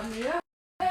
la meilleure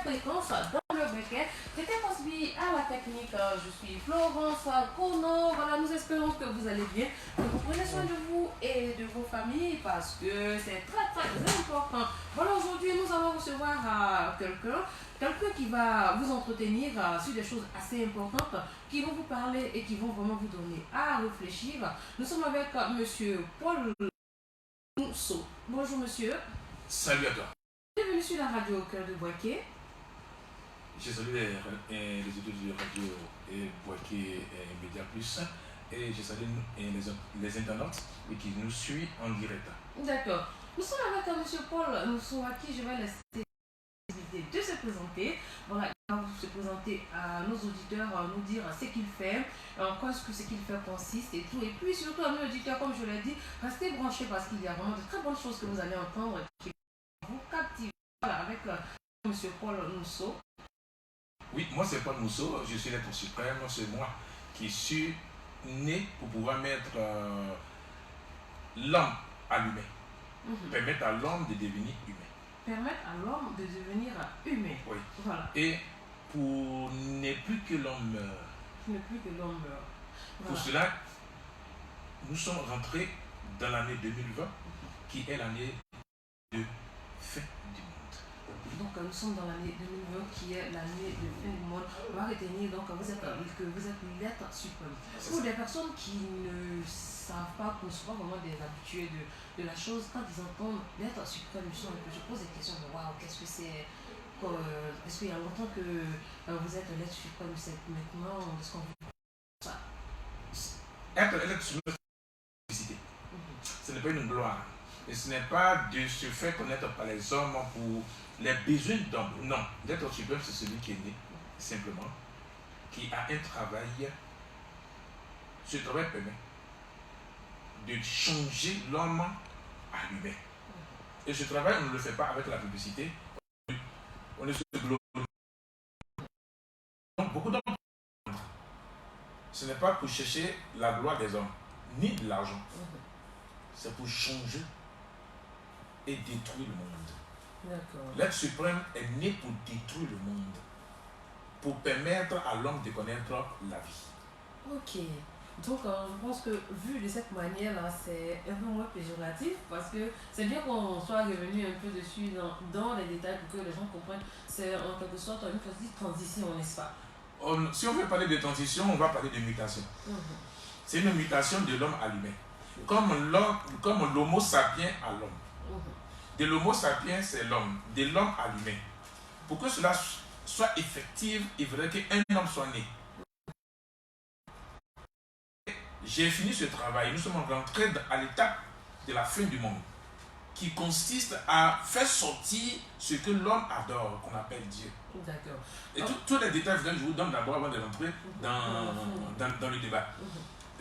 fréquence dans le week-end. C'était Cosby à la technique. Je suis Florence Kono. Voilà, nous espérons que vous allez bien, que vous prenez soin de vous et de vos familles parce que c'est très très important. Voilà, aujourd'hui nous allons recevoir quelqu'un qui va vous entretenir sur des choses assez importantes, qui vont vous parler et qui vont vraiment vous donner à réfléchir. Nous sommes avec monsieur Paul Mousseau. Bonjour monsieur. Salut à toi. Bienvenue sur la radio au cœur de Boaké. Je salue les études de radio et Boaké Média Plus et je salue les internautes qui nous suivent en direct. D'accord. Nous sommes avec monsieur Paul Mousseau à qui je vais laisser de se présenter. Voilà, il va se présenter à nos auditeurs, nous dire ce qu'il fait, en quoi ce qu'il fait consiste et tout. Et puis surtout à nos auditeurs, comme je l'ai dit, restez branchés parce qu'il y a vraiment de très bonnes choses que vous allez entendre qui vont vous captiver. Voilà, avec monsieur Paul Mousseau. Oui, moi c'est Paul Mousseau, je suis l'être suprême, c'est moi qui suis né pour pouvoir mettre l'homme à l'humain, permettre à l'homme de devenir humain. Permettre à l'homme de devenir humain. Oui. Voilà. Et pour ne plus que l'homme meure. Ne plus que l'homme meure. Voilà. Pour cela, nous sommes rentrés dans l'année 2020, qui est l'année de fin du monde. Donc nous sommes dans l'année 2020 qui est l'année de fin du monde. On va retenir donc que vous êtes l'être suprême. Pour des personnes qui ne savent pas, qui ne sont pas vraiment des habitués de la chose, quand ils entendent l'être suprême, je pose des questions de waouh, qu'est-ce que c'est? Est-ce qu'il y a longtemps que vous êtes l'être suprême? C'est maintenant, est-ce qu'on veut ça? Être l'être suprême, ce n'est pas une gloire. Et ce n'est pas de se faire connaître par les hommes pour les besoins d'hommes. Non, l'être suprême, c'est celui qui est né, simplement, qui a un travail. Ce travail permet de changer l'homme à l'humain. Et ce travail, on ne le fait pas avec la publicité. On ne se glorifie. Donc, beaucoup d'hommes, ce n'est pas pour chercher la gloire des hommes, ni de l'argent. C'est pour changer et détruire le monde. L'être suprême est né pour détruire le monde, pour permettre à l'homme de connaître la vie. Ok. Donc, je pense que vu de cette manière-là, c'est un peu moins péjoratif parce que c'est bien qu'on soit revenu un peu dessus dans les détails pour que les gens comprennent. C'est en quelque sorte une petite transition, n'est-ce pas? Si on veut parler de transition, on va parler de mutation. C'est une mutation de l'homme à l'humain. Comme l'homo sapiens à l'homme. De l'homo sapiens, c'est l'homme. De l'homme à l'humain. Pour que cela soit effectif, il faudrait qu'un homme soit né. J'ai fini ce travail. Nous sommes rentrés à l'étape de la fin du monde, qui consiste à faire sortir ce que l'homme adore, qu'on appelle Dieu. D'accord. Et tous les détails, je vous donne d'abord avant de rentrer dans le débat.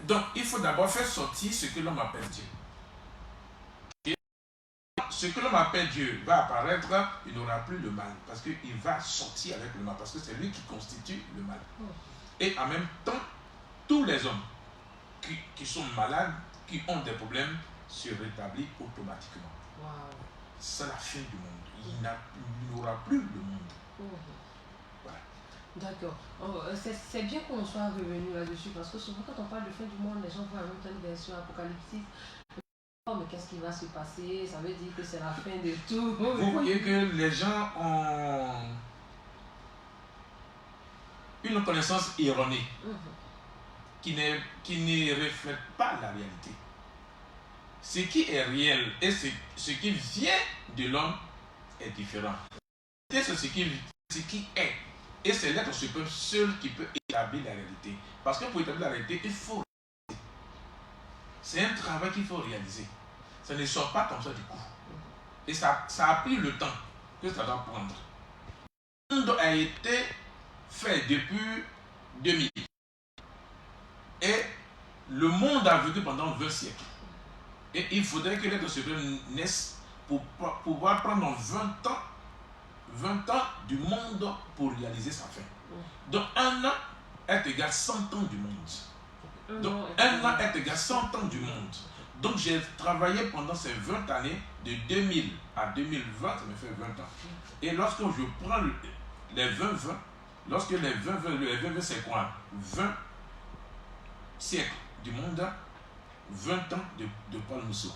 Donc, il faut d'abord faire sortir ce que l'homme appelle Dieu. Et ce que l'homme appelle Dieu va apparaître, il n'aura plus le mal, parce qu'il va sortir avec le mal, parce que c'est lui qui constitue le mal. Et en même temps, tous les hommes qui sont malades, qui ont des problèmes, se rétablissent automatiquement. Wow. C'est la fin du monde. Il n'aura plus le monde. Voilà. D'accord. C'est bien qu'on soit revenu là-dessus parce que souvent quand on parle de fin du monde, les gens voient en même temps une version apocalyptique. Oh, mais qu'est-ce qui va se passer? Ça veut dire que c'est la fin de tout. Vous voyez que les gens ont une connaissance erronée qui ne reflète pas la réalité. Ce qui est réel et ce qui vient de l'homme est différent. C'est ce qui est. Et c'est l'être suprême seul qui peut établir la réalité. Parce que pour établir la réalité, il faut réaliser. C'est un travail qu'il faut réaliser. Ça ne sort pas comme ça du coup. Et ça a pris le temps que ça doit prendre. Le monde a été fait depuis 2000. Et le monde a vécu pendant 20 siècles. Et il faudrait que l'être suprême naisse pour pouvoir prendre 20 ans du monde pour réaliser sa fin. Donc un an est égal 100 ans du monde. Donc un an est égal 100 ans du monde. Donc j'ai travaillé pendant ces 20 années de 2000 à 2020, ça me fait 20 ans. Et lorsque je prends les 20-20, lorsque les 20-20 c'est quoi? 20 siècles du monde, 20 ans de Paul Mousseau.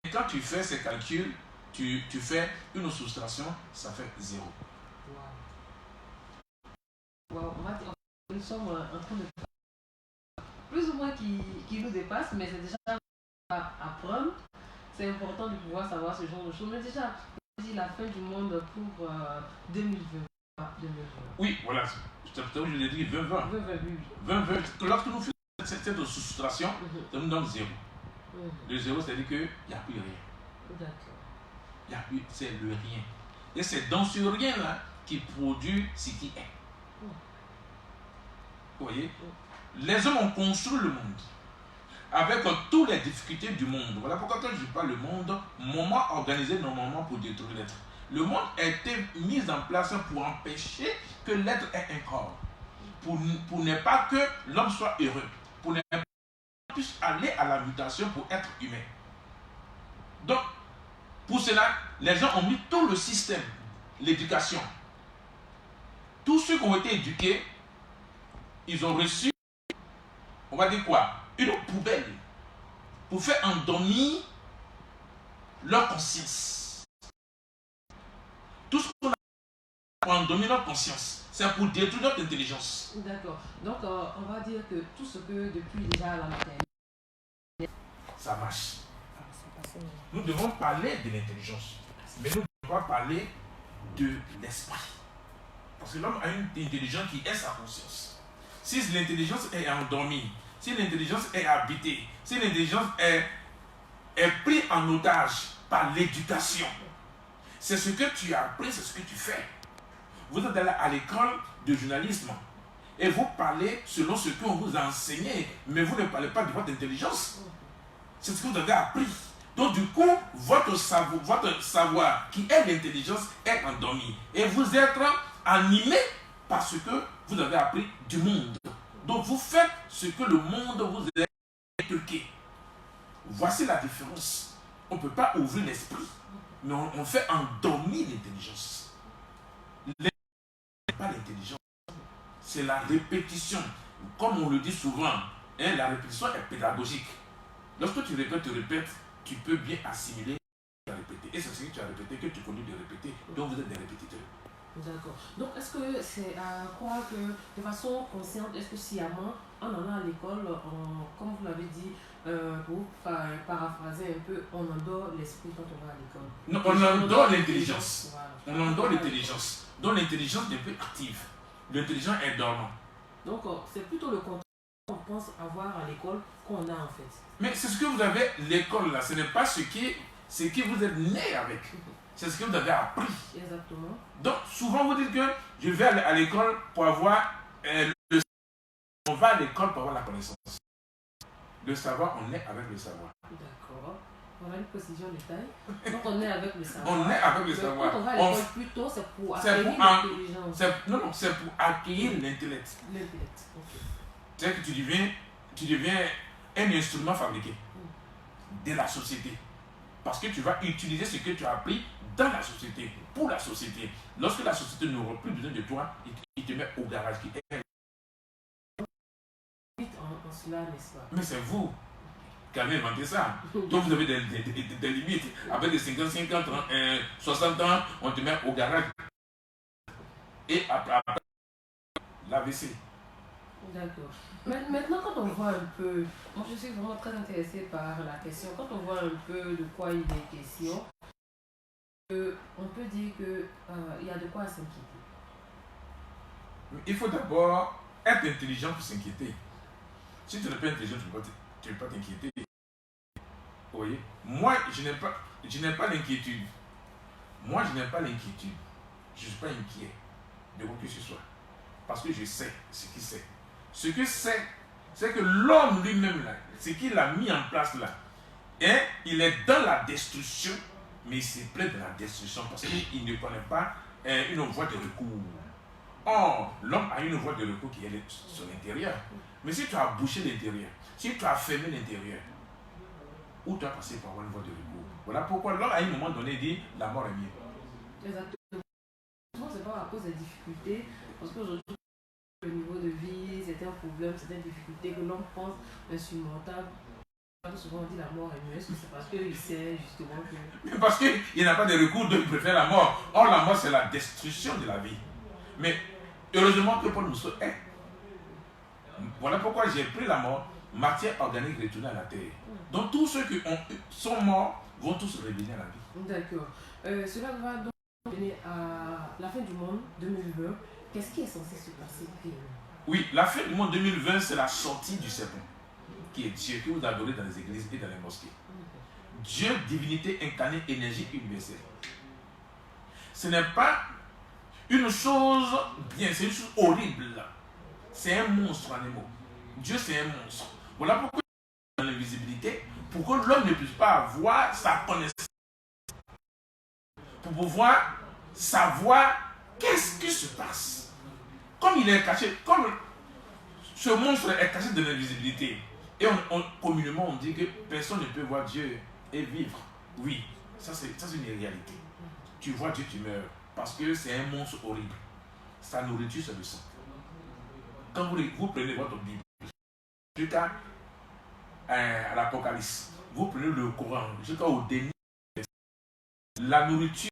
Et quand tu fais ces calculs, tu fais une soustraction, ça fait 0. Wow. On va dire que nous sommes en train de plus ou moins qui nous dépasse, mais c'est déjà à apprendre. C'est important de pouvoir savoir ce genre de choses. Mais déjà, on dit la fin du monde pour 2020. Oui, voilà. Je l'ai dit 2020. 2020. Lorsque nous faisons cette soustraction, ça nous donne 0. Le 0, c'est-à-dire qu'il n'y a plus rien. D'accord. C'est le rien. Et c'est dans ce rien-là qui produit ce qui est. Vous voyez? Les hommes ont construit le monde avec toutes les difficultés du monde. Voilà pourquoi quand je parle le monde, moment organisé normalement pour détruire l'être. Le monde a été mis en place pour empêcher que l'être ait un corps. Pour ne pas que l'homme soit heureux. Pour ne pas qu'il puisse aller à la mutation pour être humain. Donc, pour cela, les gens ont mis tout le système, l'éducation. Tous ceux qui ont été éduqués, ils ont reçu, on va dire quoi, une poubelle pour faire endormir leur conscience. Tout ce qu'on a pour endormir leur conscience, c'est pour détruire notre intelligence. D'accord. Donc, on va dire que tout ce que depuis déjà la maternelle, ça marche. Nous devons parler de l'intelligence, mais nous devons pas parler de l'esprit. Parce que l'homme a une intelligence qui est sa conscience. Si l'intelligence est endormie, si l'intelligence est habitée, si l'intelligence est prise en otage par l'éducation, c'est ce que tu as appris, c'est ce que tu fais. Vous êtes allé à l'école de journalisme et vous parlez selon ce qu'on vous a enseigné, mais vous ne parlez pas de votre intelligence. C'est ce que vous avez appris. Donc du coup, votre savoir qui est l'intelligence est endormi. Et vous êtes animé par ce que vous avez appris du monde. Donc vous faites ce que le monde vous a inculqué. Voici la différence. On ne peut pas ouvrir l'esprit, mais on fait endormir l'intelligence. Pas l'intelligence, c'est la répétition. Comme on le dit souvent, hein, la répétition est pédagogique. Lorsque tu répètes, tu peux bien assimiler et répéter. Et c'est ce que tu as répété, que tu connais de répéter. Donc vous êtes des répétiteurs. D'accord. Donc est-ce que c'est à croire que de façon consciente, est-ce que sciemment, en allant à l'école, comme vous l'avez dit, pour paraphraser un peu, on endort l'esprit quand on va à l'école? Non, on endort l'intelligence. Voilà. On endort l'intelligence. Donc l'intelligence n'est plus active. L'intelligence est dormant. Donc c'est plutôt le contraire qu'on pense avoir à l'école qu'on a en fait. Mais c'est ce que vous avez, l'école là, ce n'est pas ce qui vous êtes né avec. C'est ce que vous avez appris. Exactement. Donc souvent vous dites que je vais aller à l'école pour avoir le savoir. On va à l'école pour avoir la connaissance. Le savoir, on est avec le savoir. D'accord. On a une précision de taille. Donc on est avec le savoir. On est avec le savoir. Quand on va à l'école plutôt, c'est pour acquérir l'intelligence. Non, c'est pour acquérir l'intellect. L'intellect, ok. C'est que tu deviens un instrument fabriqué de la société. Parce que tu vas utiliser ce que tu as appris dans la société, pour la société. Lorsque la société n'aura plus besoin de toi, il te met au garage. En cela, n'est-ce pas? Mais c'est vous qui avez inventé ça. Donc vous avez des limites. Avec des 50, 50, 60 ans, on te met au garage. Et après la WC. D'accord. Maintenant, quand on voit un peu, moi je suis vraiment très intéressée par la question, quand on voit un peu de quoi il est question, on peut dire qu'il y a de quoi s'inquiéter. Il faut d'abord être intelligent pour s'inquiéter. Si tu n'es pas intelligent, tu ne peux pas t'inquiéter. Vous voyez? Moi, je n'ai pas l'inquiétude. Moi, je n'ai pas l'inquiétude. Je ne suis pas inquiet de quoi que ce soit. Parce que je sais ce qu'il sait. Ce que c'est que l'homme lui-même, là, ce qu'il a mis en place là, hein, il est dans la destruction, mais il se plaît de la destruction parce qu'il ne connaît pas une voie de recours. Or, l'homme a une voie de recours qui est sur l'intérieur. Mais si tu as bouché l'intérieur, si tu as fermé l'intérieur, où tu as passé par une voie de recours? Voilà pourquoi l'homme, à un moment donné, dit la mort est mieux. Exactement. C'est pas à cause des difficultés, parce qu'aujourd'hui, le niveau de vie, certains problèmes, certaines difficultés que l'homme pense insurmontables. Souvent on dit la mort est mieux. Est-ce que c'est parce qu'il sait justement que. Parce qu'il n'y a pas de recours, donc il préfère la mort. Or, la mort, c'est la destruction de la vie. Mais heureusement que Paul Rousseau est. Voilà pourquoi j'ai pris la mort, matière organique retournée à la terre. Donc tous ceux qui sont morts vont tous revenir à la vie. D'accord. Cela va donc mener à la fin du monde 2020. Qu'est-ce qui est censé se passer? Oui, la fin du monde 2020, c'est la sortie du serpent, qui est Dieu, que vous adorez dans les églises et dans les mosquées. Dieu, divinité incarnée, énergie universelle. Ce n'est pas une chose bien, c'est une chose horrible. C'est un monstre animal. Dieu, c'est un monstre. Voilà pourquoi il y a l'invisibilité, pour que l'homme ne puisse pas avoir sa connaissance. Pour pouvoir savoir qu'est-ce qui se passe. Comme il est caché, comme ce monstre est caché de l'invisibilité. Et communément, on dit que personne ne peut voir Dieu et vivre. Oui, ça c'est une réalité. Tu vois Dieu, tu meurs. Parce que c'est un monstre horrible. Sa nourriture, c'est le sang. Quand vous prenez votre Bible, jusqu'à l'Apocalypse, vous prenez le Coran, jusqu'au dernier, la nourriture